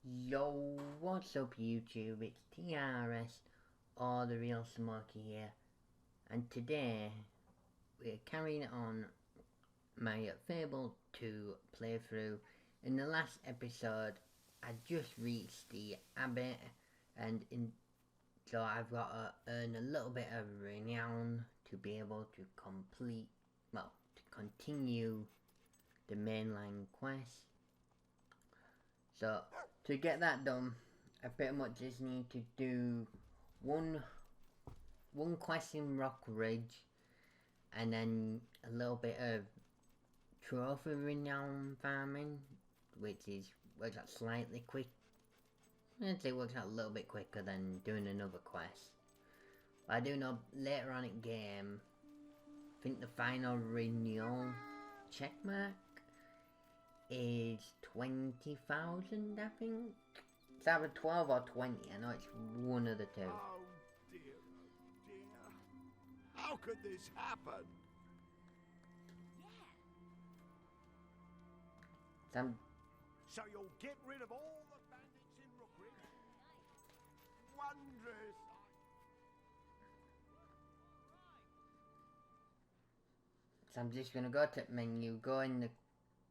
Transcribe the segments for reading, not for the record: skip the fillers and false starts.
Yo, what's up YouTube? It's TRS, or the real Smokey here, and today we're carrying on my Fable 2 playthrough. In the last episode, I just reached the abbot, and so I've got to earn a little bit of renown to be able to to continue the mainline quest. So, to get that done, I pretty much just need to do one quest in rookridge, and then a little bit of trophy renown farming, which works out slightly quick. I'd say works out a little bit quicker than doing another quest. But I do know later on in game, I think the final renewal checkmark is 20,000, I think. It's either 12 or 20, I know it's one of the two. Oh dear, oh dear. How could this happen? So you'll get rid of all the bandits in Rookridge? Wondrous. So I'm just gonna go to the menu, go in the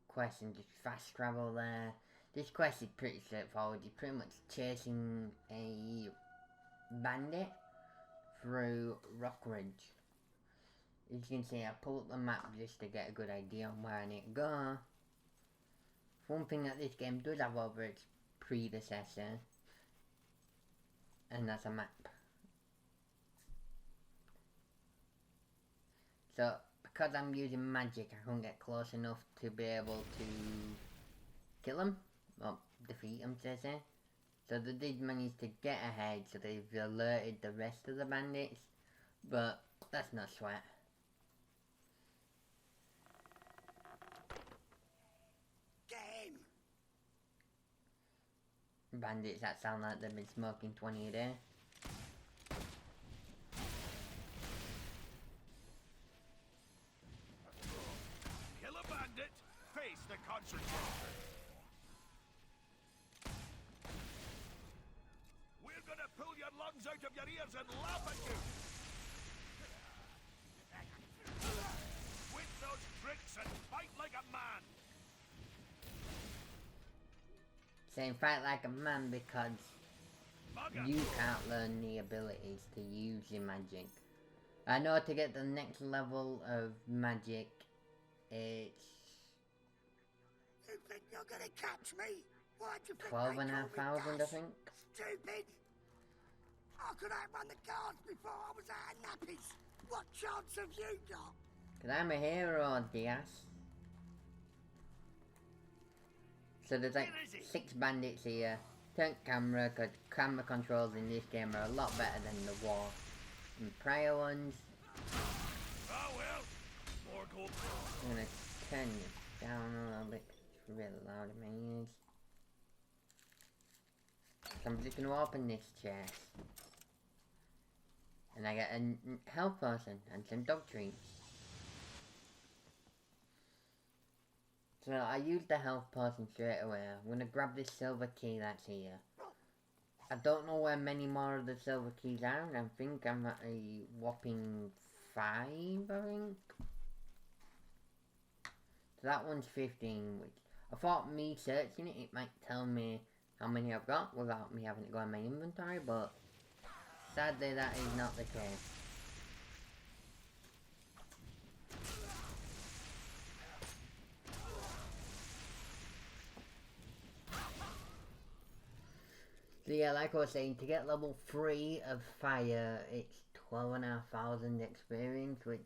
quest and just fast travel there. This quest is pretty straightforward. You're pretty much chasing a bandit through rookridge. As you can see, I pull up the map just to get a good idea on where I need to go. One thing that this game does have over its predecessor, and that's a map. So, because I'm using magic, I can't get close enough to be able to kill them, or defeat them, so to say. So they did manage to get ahead, so they've alerted the rest of the bandits, but that's no sweat. Game. Bandits that sound like they've been smoking 20 a day. Kill a bandit, face the consequences. We're gonna pull your lungs out of your ears and laugh at you. Quit those tricks and fight like a man. Saying fight like a man because you can't learn the abilities to use your magic. I know to get the next level of magic, it's... You think you're gonna catch me? Why'd you think 12,500, I think. Stupid! How could I run the guards before I was out of nappies? What chance have you got? Because I'm a hero, Diaz. So there's like 6 bandits here. Turn camera, because camera controls in this game are a lot better than the war and prior ones. Oh well, more gold. I'm gonna turn this down a little bit. It's really loud in my ears. So I'm just gonna open this chest. And I get a health potion and some dog treats. So I use the health potion straight away. I'm gonna grab this silver key that's here. I don't know where many more of the silver keys are, and I think I'm at a whopping 5, I think. So that one's 15, which I thought me searching it might tell me how many I've got without me having to go in my inventory, but sadly that is not the case. So yeah, like I was saying, to get level 3 of fire, it's 12,500 experience, which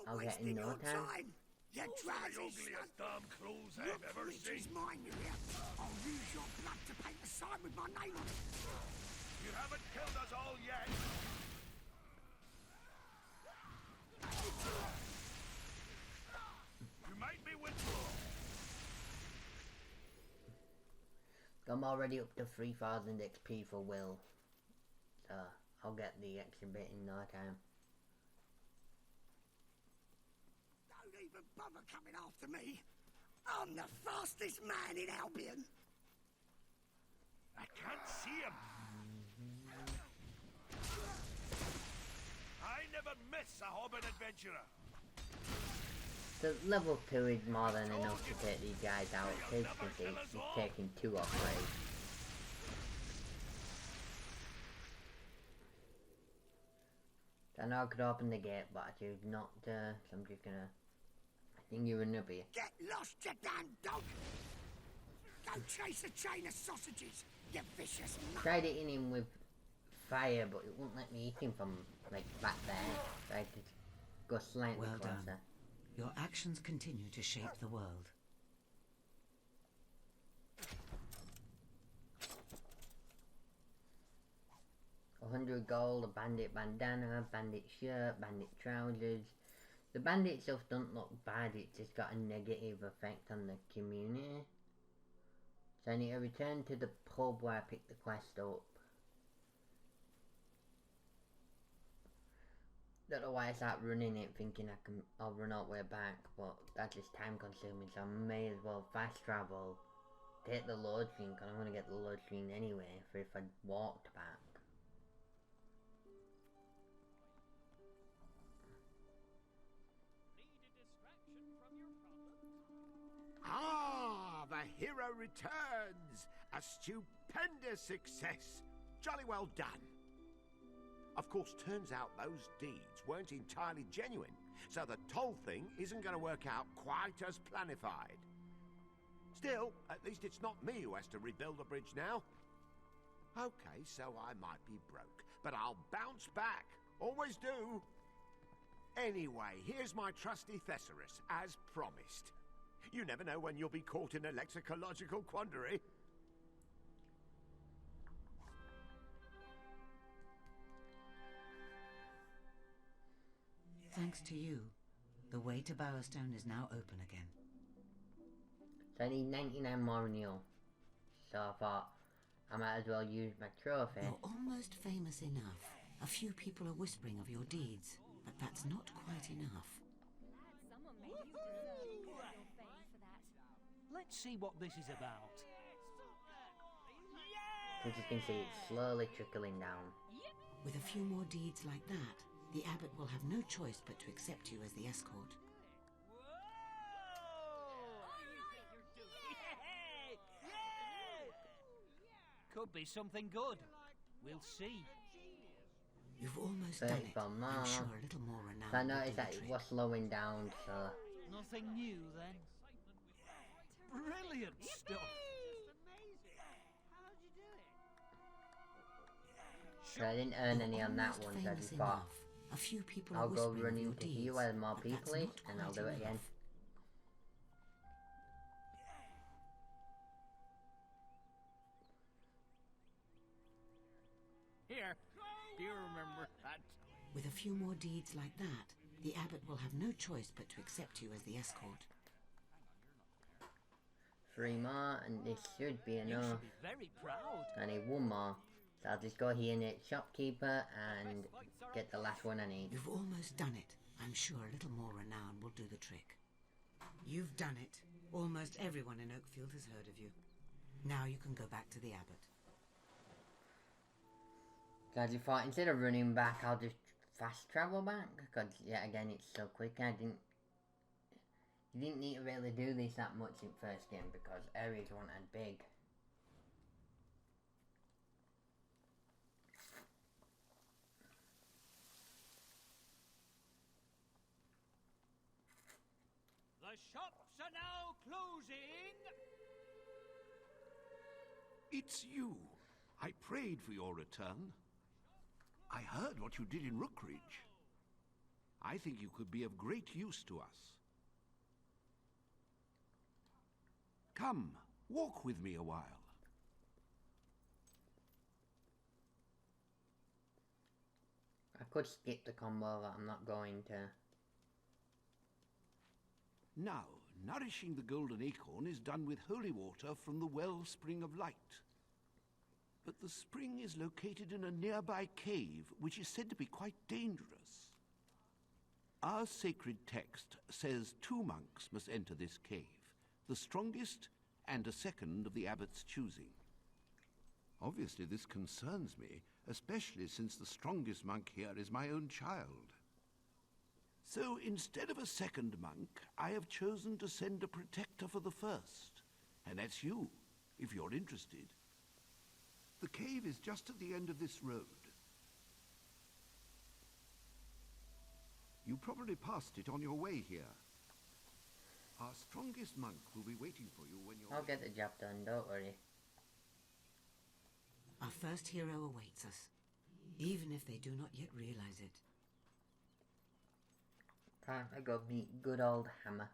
I'll get in no time. You ugliest damn clothes I've ever seen. Mine, you hear? I'll use your blood to paint the sign with my name on it. You haven't killed us all yet. You might be with. I'm already up to 3,000 XP for Will, so I'll get the extra bit in no time. Don't even bother coming after me. I'm the fastest man in Albion. never miss a hobbit adventurer. So level 2 is more than enough to take these guys out. As you can see, he's taking 2 upgrades. I know I could open the gate, but I choose not to, so I'm just gonna... I think you're a nubbie. Get lost, you damn dog! Go chase a chain of sausages, you vicious mutt! Tried hitting him with fire, but it wouldn't let me hit him from, like, back there. Tried to go slightly Well closer. done. Your actions continue to shape the world. $100 gold, a bandit bandana, bandit shirt, bandit trousers. The bandit stuff doesn't look bad, it's just got a negative effect on the community. So I need to return to the pub where I picked the quest up. Don't know why I start running it thinking I'll run all the way back, but that's just time consuming, so I may as well fast travel, take the load screen, because I'm going to get the load screen anyway, for if I walked back. Ah, the hero returns! A stupendous success! Jolly well done! Of course, turns out those deeds weren't entirely genuine, so the toll thing isn't going to work out quite as planified. Still, at least it's not me who has to rebuild the bridge now. Okay, so I might be broke, but I'll bounce back. Always do. Anyway, here's my trusty thesaurus, as promised. You never know when you'll be caught in a lexicological quandary. Thanks to you, the way to Bowerstone is now open again. So I need 99 more renewal. So I thought I might as well use my trophy. You're almost famous enough. A few people are whispering of your deeds, but that's not quite enough. Let's see what this is about. As you can see, it's slowly trickling down. With a few more deeds like that, the abbot will have no choice but to accept you as the escort. Could be something good. We'll see. You've almost done it. I'm sure a little more renown. So I noticed that it was slowing down, so... Nothing new then. Brilliant stuff. So I didn't earn any on that one, so I just thought a few people I'll go whispering run of your into deeds, here where more but people that's is, not and I'll quite do it again. enough. Here, do you remember that? With a few more deeds like that, the abbot will have no choice but to accept you as the escort. 3 more, and this should be You enough. should be very proud. I need 1 more. So I'll just go here and hit shopkeeper and get the last one I need. You've almost done it. I'm sure a little more renown will do the trick. You've done it. Almost everyone in Oakfield has heard of you. Now you can go back to the abbot. So I just thought instead of running back, I'll just fast travel back. Because yet again, it's so quick. You didn't need to really do this that much in first game because areas weren't as big. The shops are now closing. It's you. I prayed for your return. I heard what you did in Rookridge. I think you could be of great use to us. Come, walk with me a while. I could skip the combo, but I'm not going to. Now, nourishing the golden acorn is done with holy water from the wellspring of light. But the spring is located in a nearby cave, which is said to be quite dangerous. Our sacred text says 2 monks must enter this cave, the strongest and a second of the abbot's choosing. Obviously this concerns me, especially since the strongest monk here is my own child. So instead of a second monk, I have chosen to send a protector for the first. And that's you, if you're interested. The cave is just at the end of this road. You probably passed it on your way here. Our strongest monk will be waiting for you when you're... I'll get the job done, don't worry. Our first hero awaits us, even if they do not yet realize it. Time to go meet good old Hammer.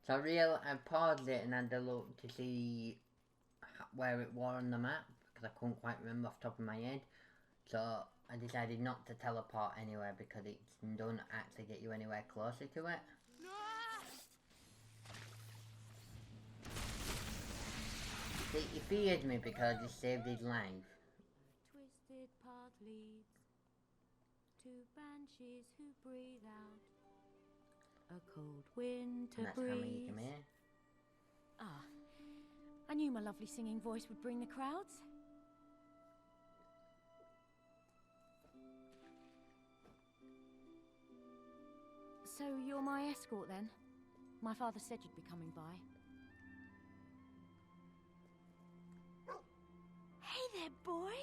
So I paused it and had a look to see where it was on the map, because I couldn't quite remember off the top of my head. So I decided not to teleport anywhere because it don't actually get you anywhere closer to it. See, he feared me because he saved his life. Twisted path leads to banshees who breathe out a cold winter And that's how many breeze. come here. Ah, I knew my lovely singing voice would bring the crowds. So you're my escort then? My father said you'd be coming by. Hey there, boy.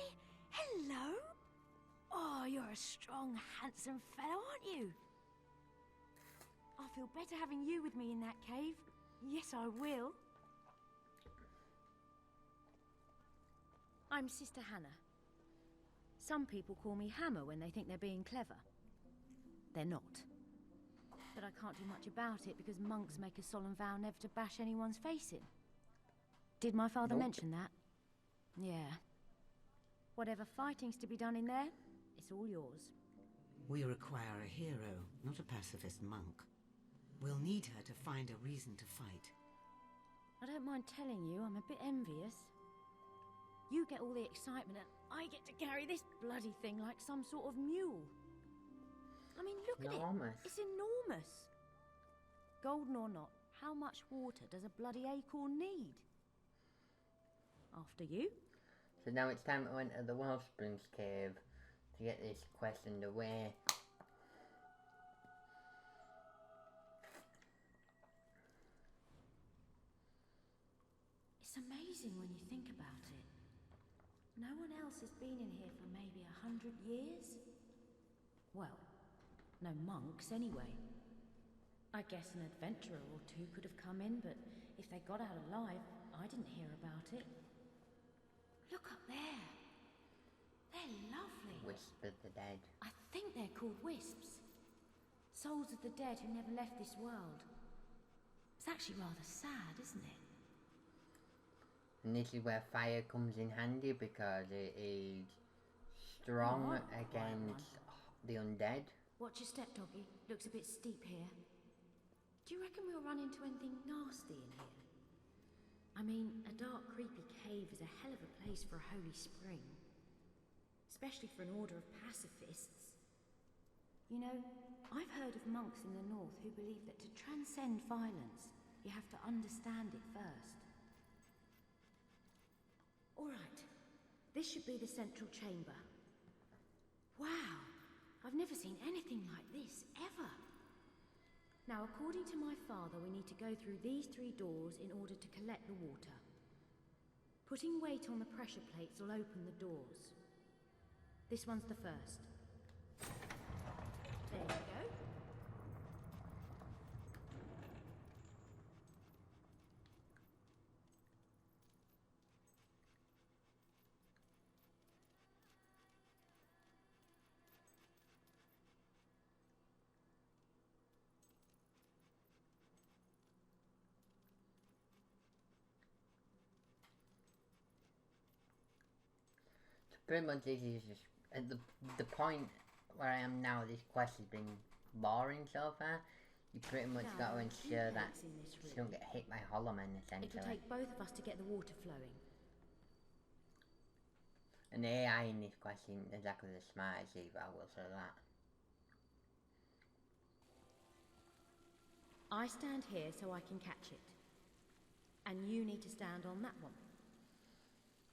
Hello. Oh, you're a strong, handsome fellow, aren't you? I'll feel better having you with me in that cave. Yes, I will. I'm Sister Hannah. Some people call me Hammer when they think they're being clever. They're not. But I can't do much about it because monks make a solemn vow never to bash anyone's face in. Did my father mention that? Yeah. Whatever fighting's to be done in there, it's all yours. We require a hero, not a pacifist monk. We'll need her to find a reason to fight. I don't mind telling you, I'm a bit envious. You get all the excitement and I get to carry this bloody thing like some sort of mule. I mean, look at it. It's enormous. Golden or not, how much water does a bloody acorn need? After you. So now it's time to enter the Wellsprings Cave to get this quest underway. It's amazing when you think about it. No one else has been in here for maybe 100 years. Well, no monks anyway. I guess an adventurer or two could have come in, but if they got out alive, I didn't hear about it. Look up there. They're lovely. Whispered the dead. I think they're called wisps. Souls of the dead who never left this world. It's actually rather sad, isn't it? And this is where fire comes in handy because it is strong against the undead. Watch your step, doggy. Looks a bit steep here. Do you reckon we'll run into anything nasty in here? I mean, a dark, creepy cave is a hell of a place for a holy spring. Especially for an order of pacifists. You know, I've heard of monks in the north who believe that to transcend violence, you have to understand it first. All right, this should be the central chamber. Wow, I've never seen anything like this, ever. Now, according to my father, we need to go through these 3 doors in order to collect the water. Putting weight on the pressure plates will open the doors. This one's the first. There you go. Pretty much this is just at the point where I am now. This quest has been boring so far. You pretty much got to ensure that you don't get hit by hollow men, essentially. It'll take both of us to get the water flowing. And the AI in this quest isn't exactly the smartest either, I will say that. I stand here so I can catch it. And you need to stand on that one.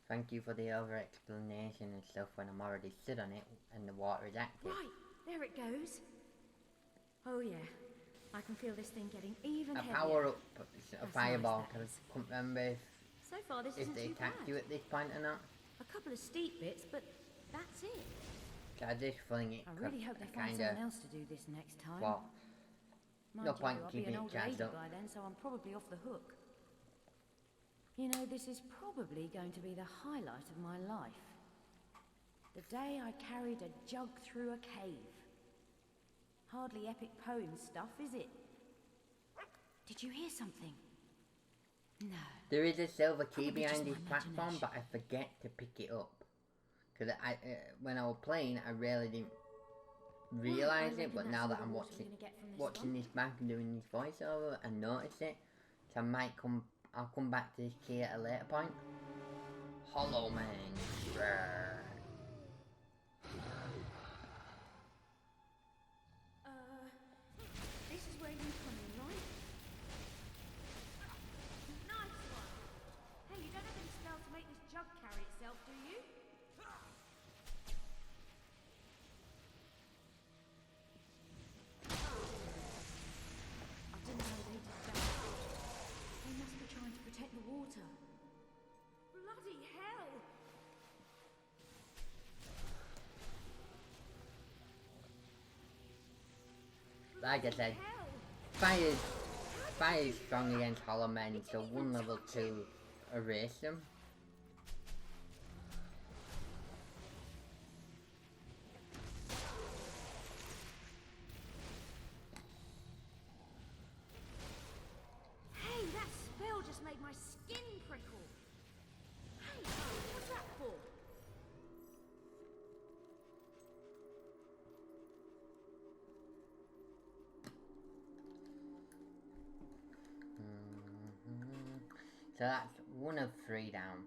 Thank you for the over explanation and stuff when I'm already stood on it and the water is active. Right, there it goes. Oh yeah, I can feel this thing getting even heavier. Power up a That's fireball nice, that because is. I couldn't remember So far, this if isn't they too attacked bad. you at this point or not. A couple of steep bits, but that's it. So I just feeling it. I really hope they find kinda, someone else to do this next time. well, Mind no you, point I'll keeping be an it old charged lady up. by then, so I'm probably off the hook. You know, this is probably going to be the highlight of my life. The day I carried a jug through a cave. Hardly epic poem stuff, is it? Did you hear something? No. There is a silver key Probably just behind this my platform, but I forget to pick it up. Because when I was playing, I really didn't realise I it, but reckon now that's that all I'm the water we're gonna get from this watching one. this back and doing this voiceover, I notice it. So I'll come back to this key at a later point. Hollow Man. Roar. This is where you come in, right? Nice one! Hey, you don't have any spell to make this jug carry itself, do you? I didn't know they did that. They must be trying to protect the water. Bloody hell! Like I said, Hell! fire is strong against Hollow Men, so one level 2 erase them. Hey, that spell just made my skin prickle. Hey, what's that for? So that's 1 of 3 down.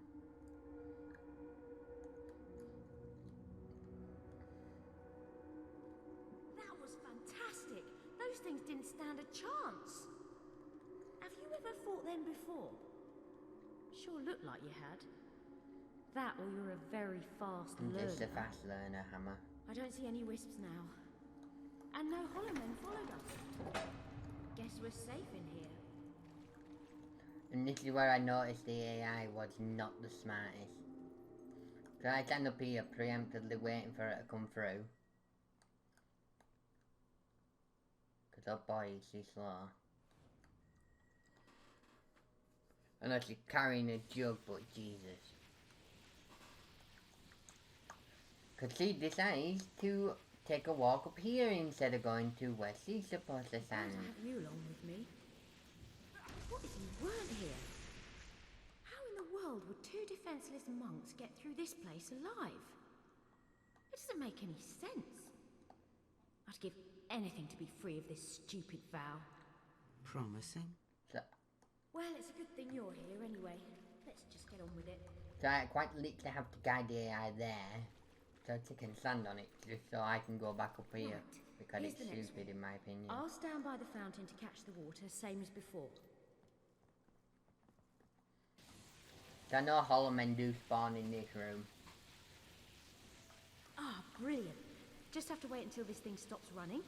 That was fantastic. Those things didn't stand a chance. Have you ever fought them before? Sure looked like you had. That or you're a very fast I'm learner. just a fast learner, Hammer. I don't see any wisps now. And no hollow men followed us. Guess we're safe in here. And this is where I noticed the AI was not the smartest. So I stand up here preemptively waiting for it to come through. Because oh boy, is she slow. Unless she's carrying a jug, but Jesus. Because she decides to take a walk up here instead of going to where she's supposed to Glad stand. to have you along with me. What if you weren't here? How in the world would 2 defenseless monks get through this place alive? It doesn't make any sense. I'd give anything to be free of this stupid vow. Promising? So, Well, it's a good thing you're here anyway. Let's just get on with it. so I quite literally have to guide the AI there. So she can stand on it, just so I can go back up here. Right. Because Here's it's the next stupid in my opinion. I'll stand by the fountain to catch the water, same as before. So I know Hollow Men do spawn in this room. Ah, brilliant. Just have to wait until this thing stops running.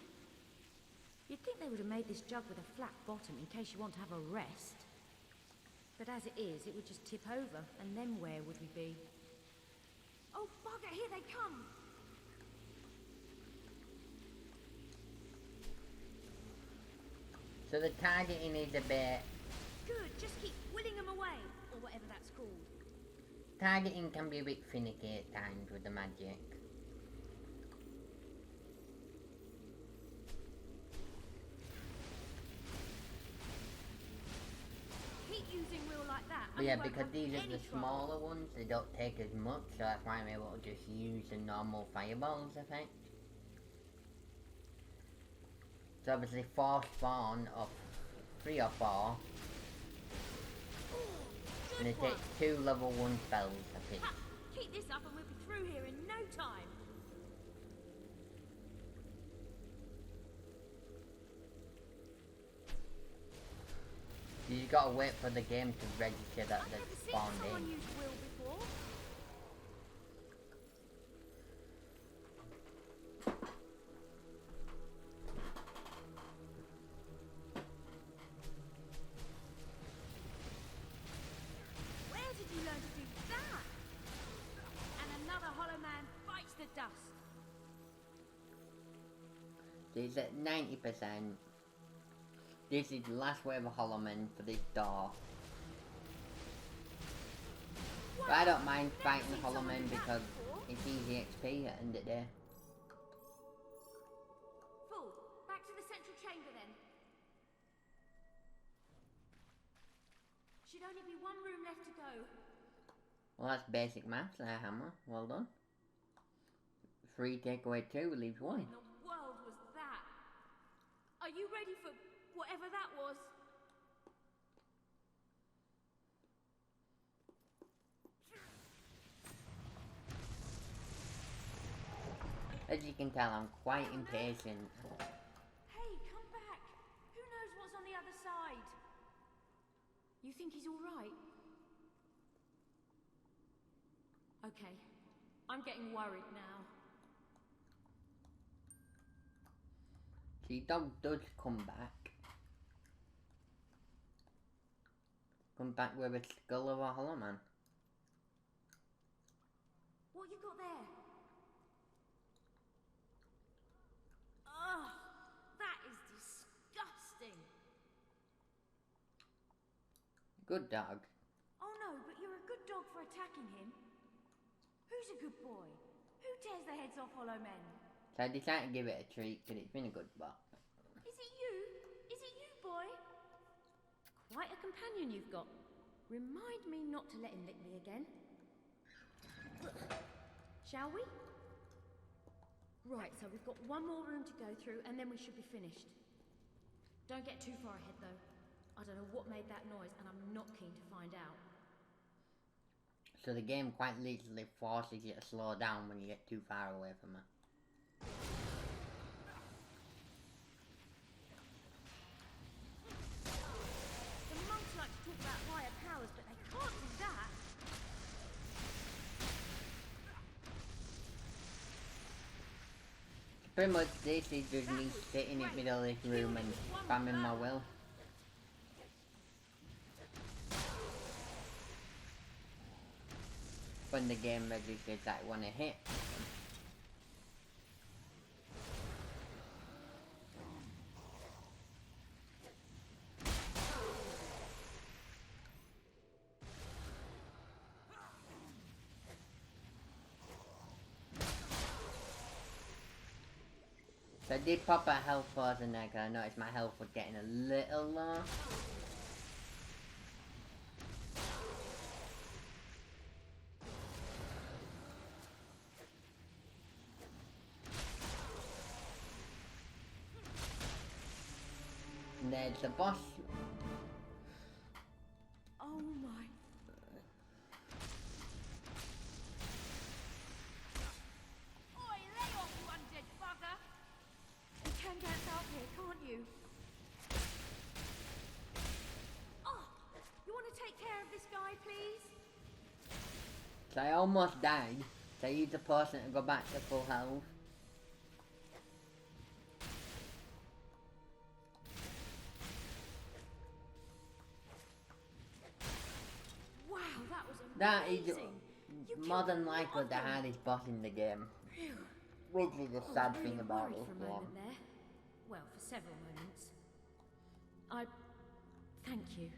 You'd think they would have made this jug with a flat bottom in case you want to have a rest. But as it is, it would just tip over, and then where would we be? Oh, bugger, here they come! So the targeting is a bit... Good, just keep willing them away, or whatever that's called. Targeting can be a bit finicky at times with the magic. Keep using wheel like that. But and yeah, you won't because have these are any the trouble. smaller ones, they don't take as much, so that's why I'm able to just use the normal fireballs effect. So obviously 4 spawn of 3 or 4, and it takes 2 level 1 spells a pick. Ha! Keep this up and we'll be through here in no time. You gotta wait for the game to register that I've they've never seen spawned someone in. use will before. It's at 90%. This is the last wave of hollow men for this door. But I don't mind fighting hollow men because it's easy XP at the end of the day. Full. Back to the central chamber then. Should only be one room left to go. Well, that's basic maths there, Hammer. Well done. 3 take away 2 leaves 1. What in the world was that? Are you ready for whatever that was? As you can tell, I'm quite impatient. Hey, come back. Who knows what's on the other side? You think he's all right? Okay, I'm getting worried now. See, dog does come back. Come back with a skull of a hollow man. What you got there? Ugh, that is disgusting. Good dog. Oh no, but you're a good dog for attacking him. Who's a good boy? Who tears the heads off hollow men? So I decided to give it a treat because it's been a good bot. Is it you? Is it you, boy? Quite a companion you've got. Remind me not to let him lick me again. Shall we? Right, so we've got one more room to go through and then we should be finished. Don't get too far ahead though. I don't know what made that noise and I'm not keen to find out. So the game quite literally forces you to slow down when you get too far away from her. The monks like to talk about higher powers, but they can't do that. Pretty much this is just me sitting in the middle of this room and spamming my will. When the game registers that I want to hit. So I did pop a health pause in there because I noticed my health was getting a little low. And there's the boss. Oh my. Oi, lay off, you undead bugger! You can dance out here, can't you? Oh, you want to take care of this guy, please? So I almost died. So I used the potion to go back to full health. Wow, that was That is amazing. You more killed than a lot likely of the them. hardest boss in the game. Phew. Which is the I was sad really thing about worried this for a game. moment there. Well, for several moments. Thank you.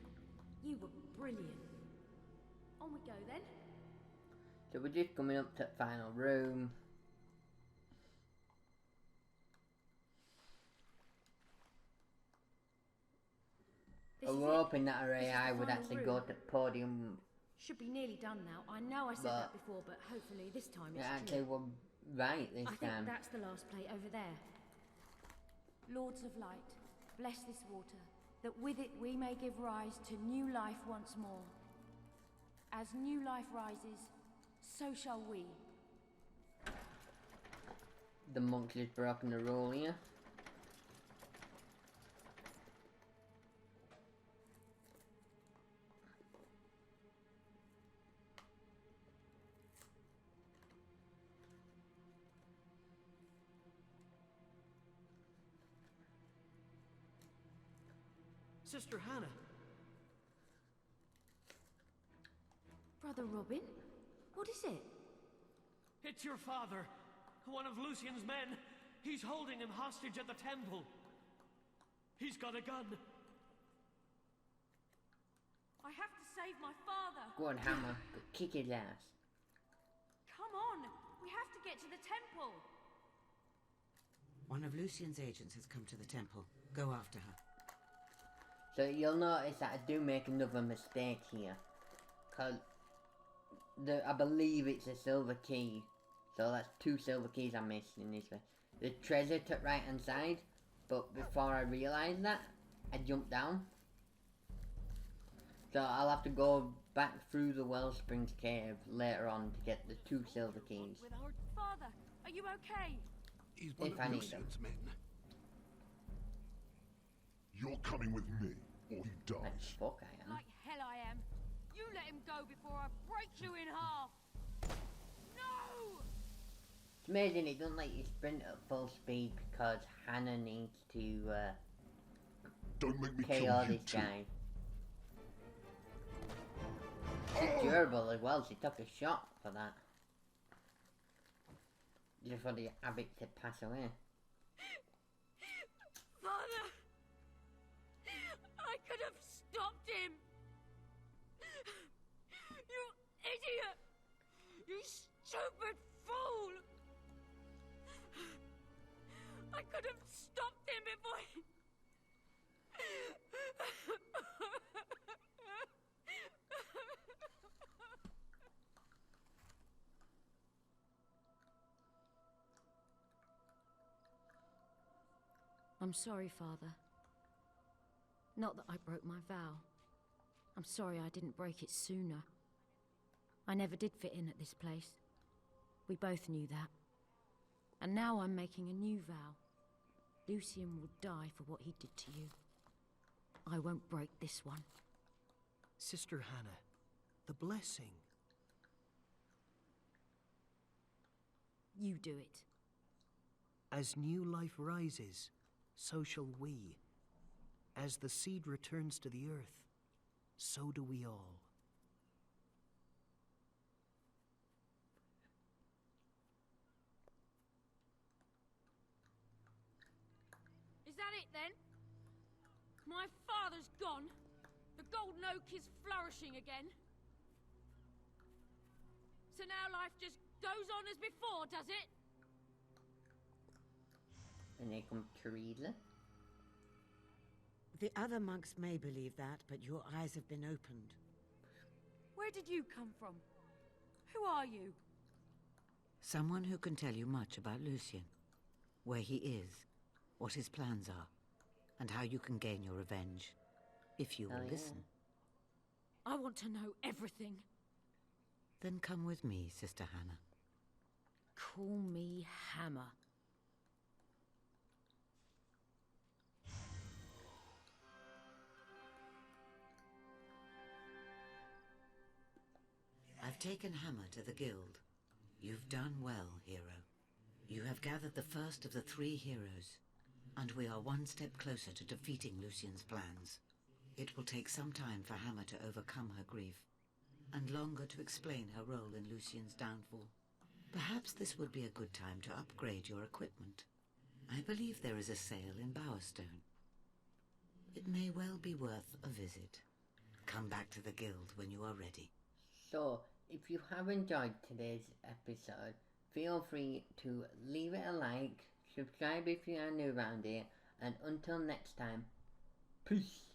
You were brilliant. On we go then. So we're just coming up to the final room. This I is was it. hoping that our This is the AI would final actually room. go to the podium. Should be nearly done now. I know I said But- that before, but hopefully this time It it's actually true. was right this I think time. that's the last plate over there. Lords of light, bless this water, that with it we may give rise to new life once more. As new life rises, so shall we. The monk's just broken the rule here. Sister Hannah. Brother Robin, what is it? It's your father, one of Lucien's men. He's holding him hostage at the temple. He's got a gun. I have to save my father. Go on, Hammer. Kick his ass. Come on. We have to get to the temple. One of Lucien's agents has come to the temple. Go after her. So you'll notice that I do make another mistake here. Because I believe it's a silver key. So that's 2 silver keys I'm missing in this way. The treasure to right hand side. But before I realised that, I jumped down. So I'll have to go back through the Wellsprings cave later on to get the 2 silver keys. Father, are you okay? He's one If of I need Lucien's men. You're coming with me, or he dies. Like fuck I am. Like hell I am. You let him go before I break you in half. No! It's amazing it doesn't let you sprint at full speed because Hannah needs to Don't make me KO kill you this too. guy. She's durable as well, she took a shot for that. Just for the abbot to pass away. Father! I could have stopped him! You idiot! You stupid fool! I could have stopped him before he... I'm sorry, Father. Not that I broke my vow. I'm sorry I didn't break it sooner. I never did fit in at this place. We both knew that. And now I'm making a new vow. Lucien will die for what he did to you. I won't break this one. Sister Hannah, the blessing. You do it. As new life rises, so shall we. As the seed returns to the earth, so do we all. Is that it then? My father's gone. The golden oak is flourishing again. So now life just goes on as before, does it? And they come Teresa. The other monks may believe that, but your eyes have been opened. Where did you come from? Who are you? Someone who can tell you much about Lucien. Where he is, what his plans are, and how you can gain your revenge. If you will listen. I want to know everything. Then come with me, Sister Hannah. Call me Hammer. I've taken Hammer to the guild. You've done well, hero. You have gathered the first of the 3 heroes, and we are one step closer to defeating Lucien's plans. It will take some time for Hammer to overcome her grief, and longer to explain her role in Lucien's downfall. Perhaps this would be a good time to upgrade your equipment. I believe there is a sale in Bowerstone. It may well be worth a visit. Come back to the guild when you are ready. So, if you have enjoyed today's episode, feel free to leave it a like, subscribe if you are new around here, and until next time, peace!